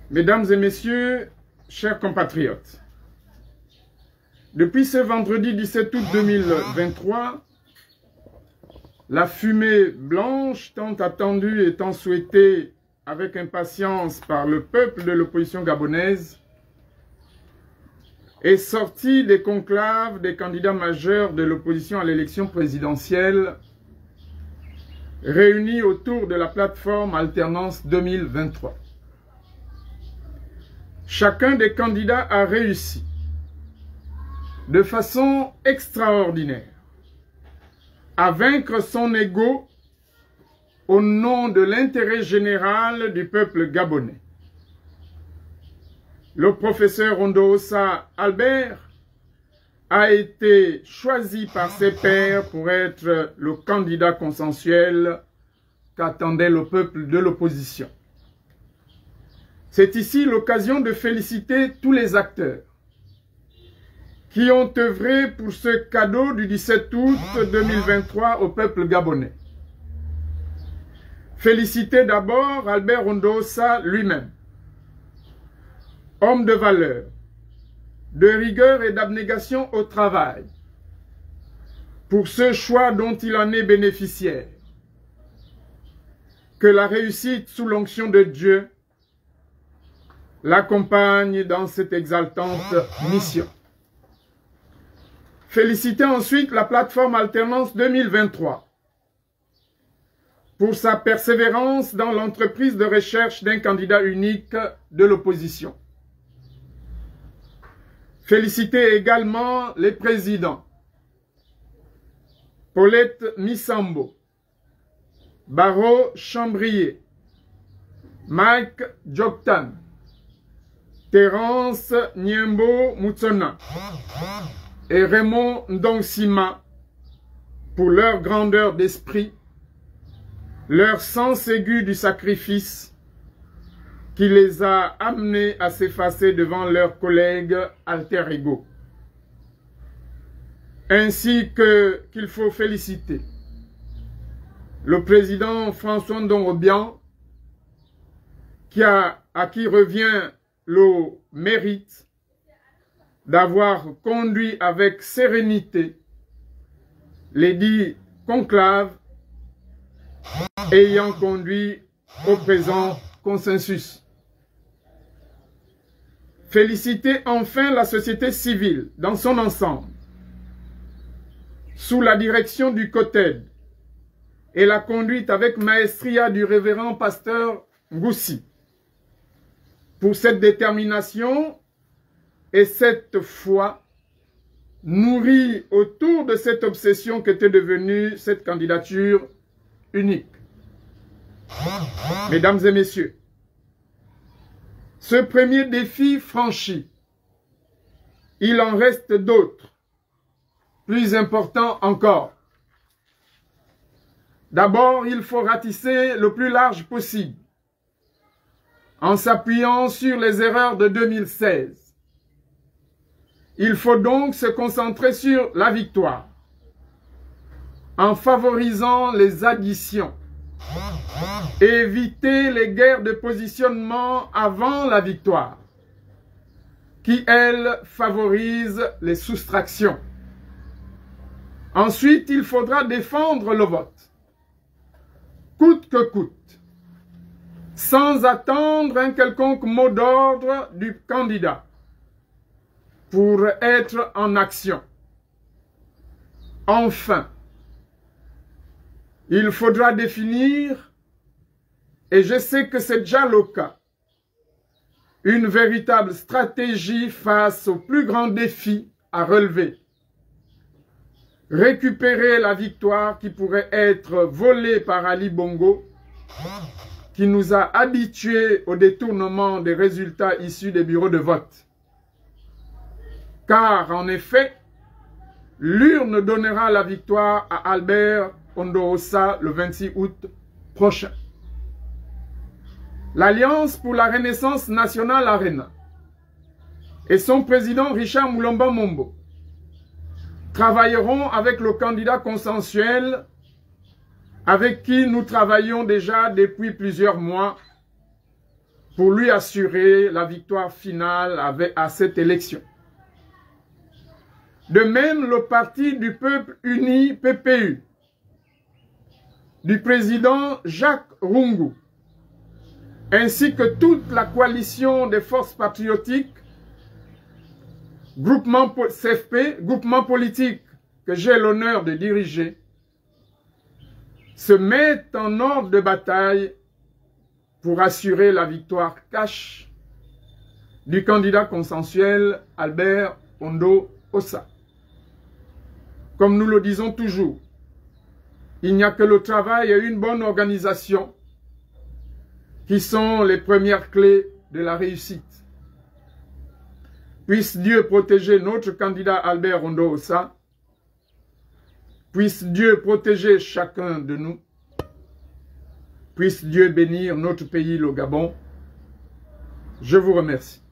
Mesdames et messieurs, chers compatriotes, depuis ce vendredi 17 août 2023, la fumée blanche tant attendue et tant souhaitée avec impatience par le peuple de l'opposition gabonaise est sortie des conclaves des candidats majeurs de l'opposition à l'élection présidentielle réunis autour de la plateforme Alternance 2023. Chacun des candidats a réussi de façon extraordinaire à vaincre son ego au nom de l'intérêt général du peuple gabonais. Le professeur Ondoosa Albert a été choisi par ses pairs pour être le candidat consensuel qu'attendait le peuple de l'opposition. C'est ici l'occasion de féliciter tous les acteurs qui ont œuvré pour ce cadeau du 17 août 2023 au peuple gabonais. Féliciter d'abord Albert Ondoosa lui-même, homme de valeur, de rigueur et d'abnégation au travail, pour ce choix dont il en est bénéficiaire. Que la réussite sous l'onction de Dieu l'accompagne dans cette exaltante mission. Féliciter ensuite la plateforme Alternance 2023 pour sa persévérance dans l'entreprise de recherche d'un candidat unique de l'opposition. Féliciter également les présidents Paulette Missambo, Baro Chambrier, Mike Joktan, Terence Niembo Moutsona et Raymond Ndonsima pour leur grandeur d'esprit, leur sens aigu du sacrifice qui les a amenés à s'effacer devant leurs collègues alter ego. Ainsi qu'il faut féliciter le président François Ndongobian à qui revient le mérite d'avoir conduit avec sérénité les dits conclaves ayant conduit au présent consensus. Féliciter enfin la société civile dans son ensemble, sous la direction du COTED et la conduite avec maestria du révérend pasteur Ngoussi, pour cette détermination et cette foi nourrie autour de cette obsession qu'était devenue cette candidature unique. Mesdames et messieurs, ce premier défi franchi, il en reste d'autres, plus importants encore. D'abord, il faut ratisser le plus large possible, en s'appuyant sur les erreurs de 2016. Il faut donc se concentrer sur la victoire, en favorisant les additions, et éviter les guerres de positionnement avant la victoire, qui, elles, favorisent les soustractions. Ensuite, il faudra défendre le vote, coûte que coûte, sans attendre un quelconque mot d'ordre du candidat pour être en action. Enfin, il faudra définir, et je sais que c'est déjà le cas, une véritable stratégie face aux plus grands défis à relever. Récupérer la victoire qui pourrait être volée par Ali Bongo, qui nous a habitués au détournement des résultats issus des bureaux de vote. Car, en effet, l'urne donnera la victoire à Albert Ondoosa le 26 août prochain. L'Alliance pour la Renaissance nationale ARENA et son président Richard Moulomba Mombo travailleront avec le candidat consensuel avec qui nous travaillons déjà depuis plusieurs mois pour lui assurer la victoire finale à cette élection. De même, le Parti du Peuple Uni, PPU, du président Jacques Rungu, ainsi que toute la coalition des forces patriotiques, groupement CFP, groupement politique que j'ai l'honneur de diriger, se mettent en ordre de bataille pour assurer la victoire cash du candidat consensuel Albert Ondo Ossa. Comme nous le disons toujours, il n'y a que le travail et une bonne organisation qui sont les premières clés de la réussite. Puisse Dieu protéger notre candidat Albert Ondo Ossa. Puisse Dieu protéger chacun de nous. Puisse Dieu bénir notre pays, le Gabon. Je vous remercie.